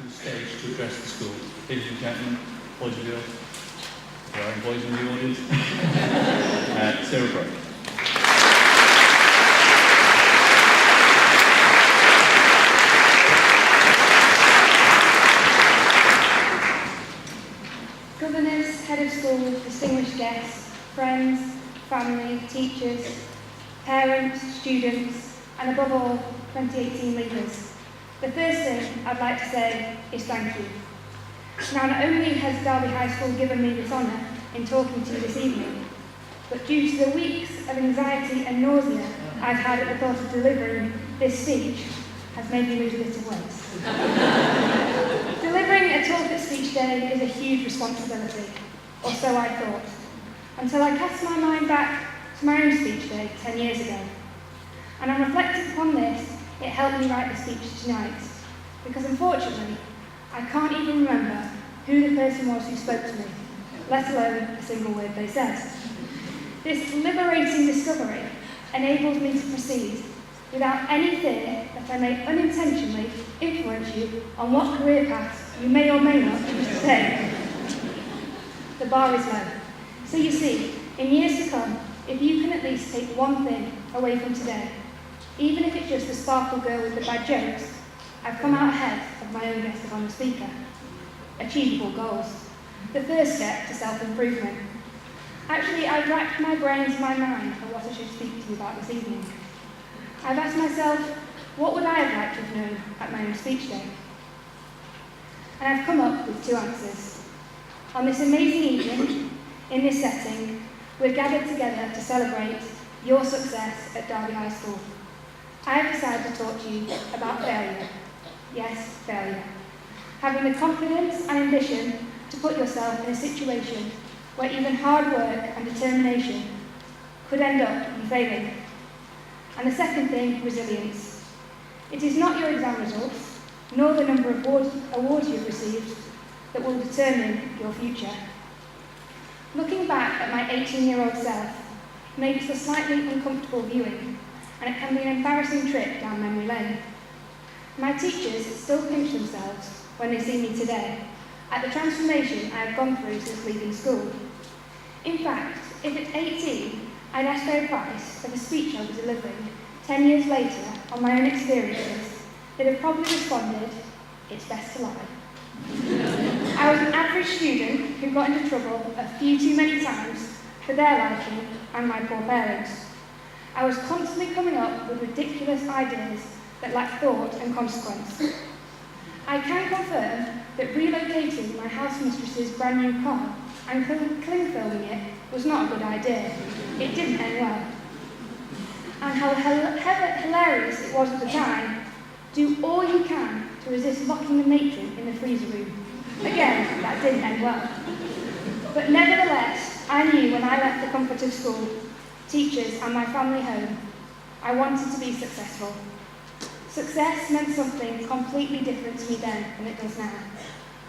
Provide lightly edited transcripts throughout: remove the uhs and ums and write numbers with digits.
the stage to address the school. Ladies and gentlemen, boys and girls, there are boys in the audience, Sarah Brook. Governors, head of school, distinguished guests, friends, family, teachers, parents, students, and above all, 2018 leaders. The first thing I'd like to say is thank you. Now, not only has Derby High School given me this honour in talking to you this evening, but due to the weeks of anxiety and nausea I've had at the thought of delivering this speech, has made me lose a bit of weight. Delivering a talk at speech day is a huge responsibility, or so I thought, until I cast my mind back to my own speech day 10 years ago. And on reflecting upon this, it helped me write the speech tonight, because unfortunately, I can't even remember who the person was who spoke to me, let alone a single word they said. This liberating discovery enables me to proceed without any fear that I may unintentionally influence you on what career path you may or may not choose to take. The bar is low. So you see, in years to come, if you can at least take one thing away from today, even if it's just the sparkle girl with the bad jokes, I've come out ahead of my own guest of honour speaker. Achievable goals. The first step to self-improvement. Actually, I've racked my brains and my mind for what I should speak to you about this evening. I've asked myself, what would I have liked to have known at my own speech day? And I've come up with two answers. On this amazing evening, in this setting, we're gathered together to celebrate your success at Derby High School. I have decided to talk to you about failure. Yes, failure. Having the confidence and ambition to put yourself in a situation where even hard work and determination could end up in failing. And the second thing, resilience. It is not your exam results, nor the number of awards you've received, that will determine your future. Looking back at my 18-year-old self makes a slightly uncomfortable viewing, and it can be an embarrassing trip down memory lane. My teachers still pinch themselves when they see me today at the transformation I have gone through since leaving school. In fact, if at 18 I'd asked their advice of a speech I was delivering 10 years later on my own experiences, they'd have probably responded, "It's best to lie." I was an average student who got into trouble a few too many times for their liking and my poor parents. I was constantly coming up with ridiculous ideas that lacked thought and consequence. I can confirm that relocating my house mistress's brand new car and cling filming it was not a good idea. It didn't end well. And how hilarious it was at the time, do all you can to resist locking the matron in the freezer room. Again, that didn't end well. But nevertheless, I knew when I left the comfort of school, teachers and my family home, I wanted to be successful. Success meant something completely different to me then than it does now.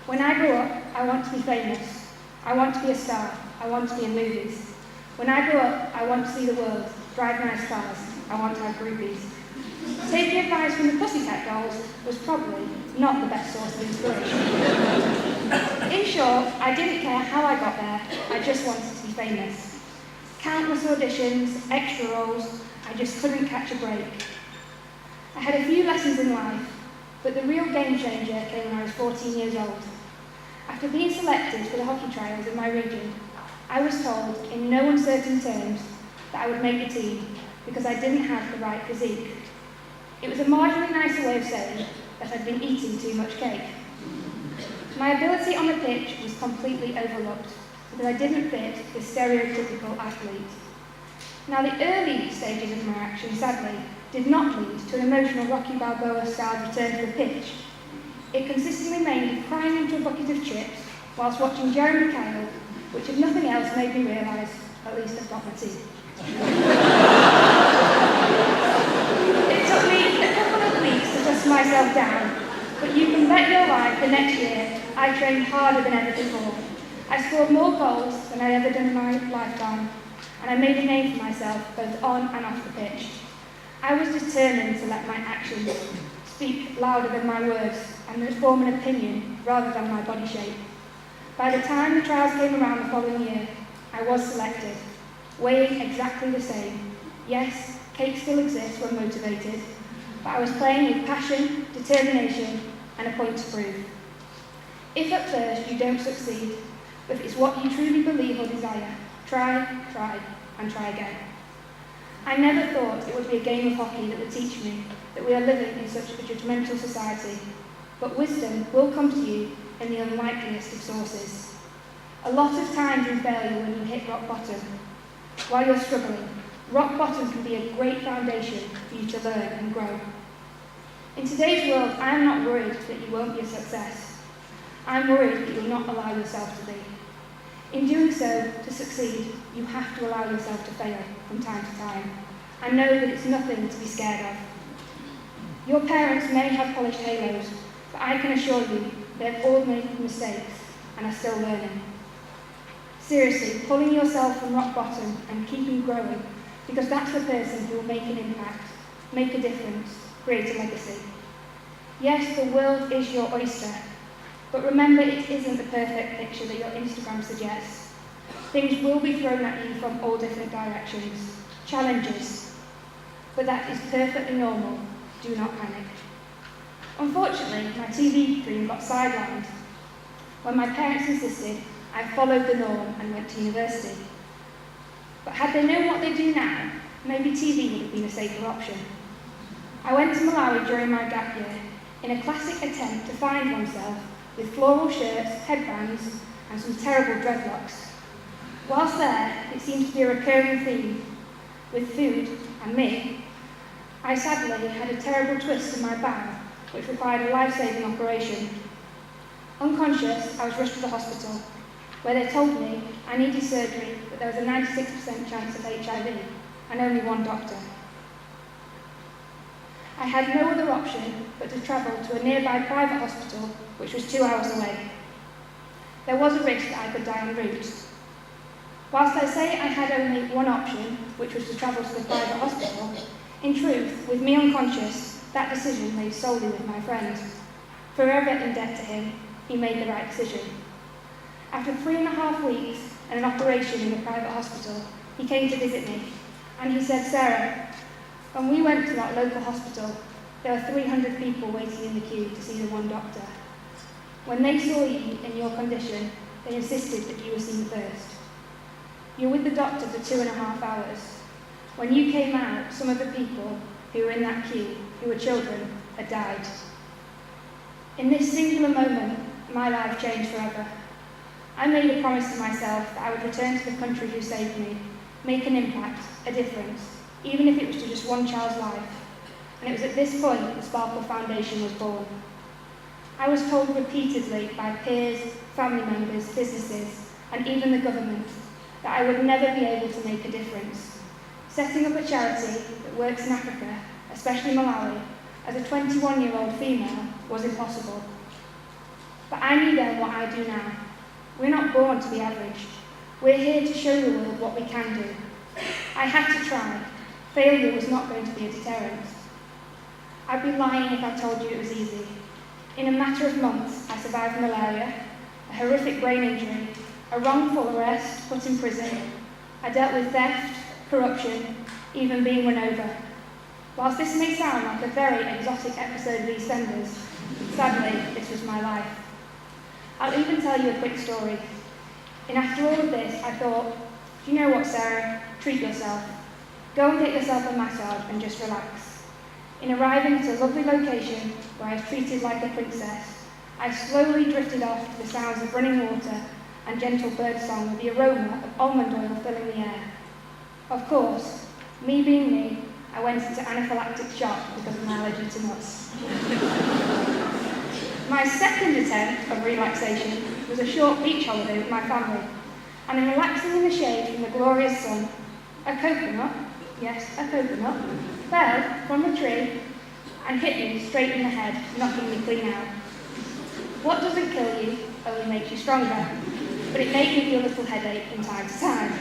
When I grow up, I want to be famous. I want to be a star. I want to be in movies. When I grow up, I want to see the world, drive nice cars. I want to have groupies. Taking advice from the Pussycat Dolls was probably not the best source of inspiration. In short, I didn't care how I got there, I just wanted to be famous. Countless auditions, extra roles, I just couldn't catch a break. I had a few lessons in life, but the real game changer came when I was 14 years old. After being selected for the hockey trials in my region, I was told in no uncertain terms that I would make the team because I didn't have the right physique. It was a marginally nicer way of saying that I'd been eating too much cake. My ability on the pitch was completely overlooked because I didn't fit the stereotypical athlete. Now, the early stages of my action, sadly, did not lead to an emotional Rocky Balboa-style return to the pitch. It consistently made crying into a bucket of chips whilst watching Jeremy Kyle, which if nothing else made me realise, at least I've got my teeth. It took me a couple of weeks to dust myself down, but you can bet your life the next year I trained harder than ever before. I scored more goals than I'd ever done in my lifetime, and I made a name for myself both on and off the pitch. I was determined to let my actions speak louder than my words and form an opinion rather than my body shape. By the time the trials came around the following year, I was selected, weighing exactly the same. Yes, cake still exists when motivated, but I was playing with passion, determination, and a point to prove. If at first you don't succeed, but if it's what you truly believe or desire, try, and try again. I never thought it would be a game of hockey that would teach me that we are living in such a judgmental society, but wisdom will come to you in the unlikeliest of sources. A lot of times in failure when you hit rock bottom. While you're struggling, rock bottom can be a great foundation for you to learn and grow. In today's world, I am not worried that you won't be a success. I'm worried that you'll not allow yourself to be. In doing so, to succeed, you have to allow yourself to fail from time to time, and know that it's nothing to be scared of. Your parents may have polished halos, but I can assure you they've all made mistakes and are still learning. Seriously, pulling yourself from rock bottom and keeping growing, because that's the person who will make an impact, make a difference, create a legacy. Yes, the world is your oyster, but remember it isn't the perfect picture that your Instagram suggests. Things will be thrown at you from all different directions, challenges, but that is perfectly normal. Do not panic. Unfortunately, my TV dream got sidelined. When my parents insisted, I followed the norm and went to university. But had they known what they do now, maybe TV would have been a safer option. I went to Malawi during my gap year in a classic attempt to find oneself with floral shirts, headbands, and some terrible dreadlocks. Whilst there, it seemed to be a recurring theme with food and me. I sadly had a terrible twist in my back, which required a life-saving operation. Unconscious, I was rushed to the hospital, where they told me I needed surgery, but there was a 96% chance of HIV, and only one doctor. I had no other option but to travel to a nearby private hospital, which was 2 hours away. There was a risk that I could die en route. Whilst I say I had only one option, which was to travel to the private hospital, in truth, with me unconscious, that decision lay solely with my friend. Forever in debt to him, he made the right decision. After 3.5 weeks and an operation in a private hospital, he came to visit me, and he said, "Sarah, when we went to that local hospital, there were 300 people waiting in the queue to see the one doctor. When they saw you in your condition, they insisted that you were seen first. You were with the doctor for 2.5 hours. When you came out, some of the people who were in that queue, who were children, had died." In this singular moment, my life changed forever. I made a promise to myself that I would return to the country who saved me, make an impact, a difference, even if it was to just one child's life. And it was at this point that the Sparkle Foundation was born. I was told repeatedly by peers, family members, businesses, and even the government that I would never be able to make a difference. Setting up a charity that works in Africa, especially Malawi, as a 21-year-old female was impossible. But I knew then what I do now. We're not born to be average. We're here to show the world what we can do. I had to try. Failure was not going to be a deterrent. I'd be lying if I told you it was easy. In a matter of months, I survived malaria, a horrific brain injury, a wrongful arrest, put in prison. I dealt with theft, corruption, even being run over. Whilst this may sound like a very exotic episode of EastEnders, sadly, this was my life. I'll even tell you a quick story. And after all of this, I thought, do you know what, Sarah? Treat yourself. Go and get yourself a massage and just relax. In arriving at a lovely location where I was treated like a princess, I slowly drifted off to the sounds of running water and gentle birdsong with the aroma of almond oil filling the air. Of course, me being me, I went into anaphylactic shock because of my allergy to nuts. My second attempt of relaxation was a short beach holiday with my family, and in relaxing in the shade from the glorious sun, a coconut, yes, a coconut, fell from a tree and hit me straight in the head, knocking me clean out. What doesn't kill you only makes you stronger, but it may give you a little headache from time to time.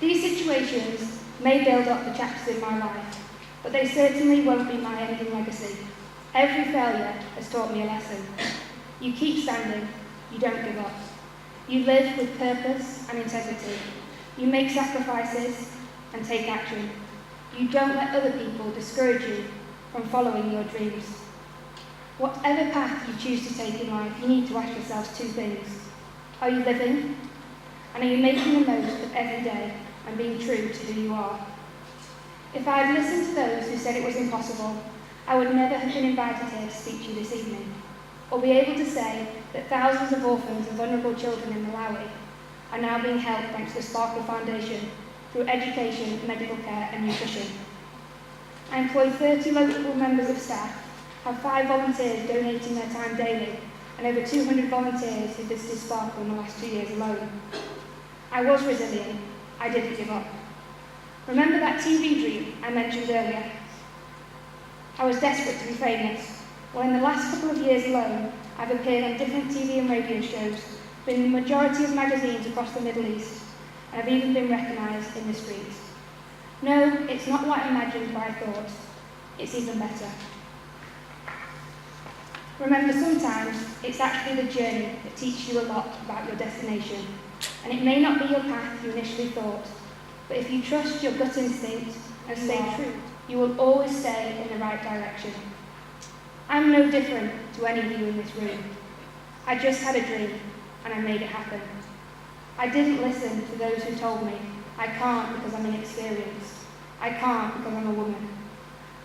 These situations may build up the chapters in my life, but they certainly won't be my ending legacy. Every failure has taught me a lesson. You keep standing, you don't give up. You live with purpose and integrity. You make sacrifices and take action. You don't let other people discourage you from following your dreams. Whatever path you choose to take in life, you need to ask yourselves two things. Are you living? And are you making the most of every day and being true to who you are? If I had listened to those who said it was impossible, I would never have been invited here to speak to you this evening, or be able to say that thousands of orphans and vulnerable children in Malawi are now being helped thanks to the Sparkle Foundation through education, medical care and nutrition. I employ 30 local members of staff, have 5 volunteers donating their time daily, and over 200 volunteers who visited Sparkle in the last 2 years alone. I was resilient. I didn't give up. Remember that TV dream I mentioned earlier? I was desperate to be famous. Well, in the last couple of years alone, I've appeared on different TV and radio shows, been in the majority of magazines across the Middle East, and I've even been recognised in the streets. No, it's not what I imagined or I thought. It's even better. Remember, sometimes it's actually the journey that teaches you a lot about your destination, and it may not be your path you initially thought, but if you trust your gut instinct and stay true, you will always stay in the right direction. I'm no different to any of you in this room. I just had a dream, and I made it happen. I didn't listen to those who told me, I can't because I'm inexperienced. I can't because I'm a woman.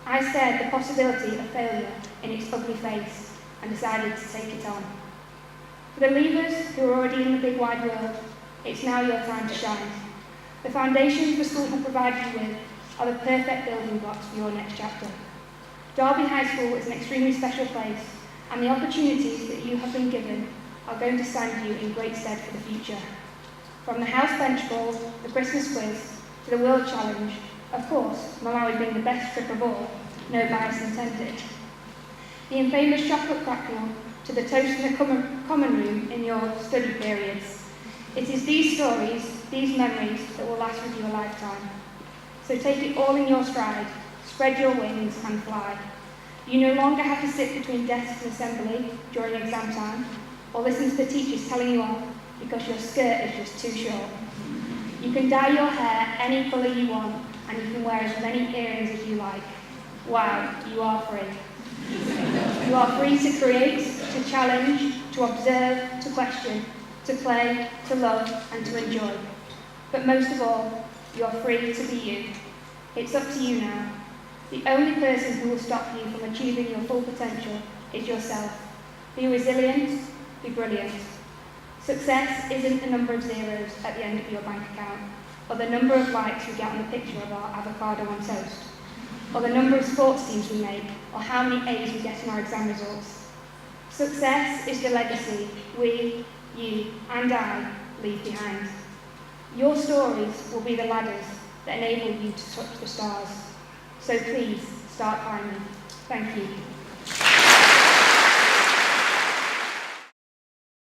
I stared the possibility of failure in its ugly face and decided to take it on. For the leavers who are already in the big wide world, it's now your time to shine. The foundations the school have provided you with are the perfect building blocks for your next chapter. Derby High School is an extremely special place, and the opportunities that you have been given are going to stand you in great stead for the future. From the house bench ball, the Christmas quiz, to the World Challenge, of course, Malawi being the best trip of all, no bias intended. The infamous chocolate cracknel, to the toast in the common room in your study periods. It is these stories, these memories, that will last with you a lifetime. So take it all in your stride, spread your wings and fly. You no longer have to sit between desks and assembly during exam time, or listen to the teachers telling you off because your skirt is just too short. You can dye your hair any colour you want, and you can wear as many earrings as you like. Wow, you are free. You are free to create, to challenge, to observe, to question, to play, to love, and to enjoy. But most of all, you are free to be you. It's up to you now. The only person who will stop you from achieving your full potential is yourself. Be resilient, be brilliant. Success isn't the number of zeros at the end of your bank account, or the number of likes we get on the picture of our avocado on toast, or the number of sports teams we make, or how many A's we get in our exam results. Success is the legacy we, you, and I leave behind. Your stories will be the ladders that enable you to touch the stars. So please, start climbing. Thank you.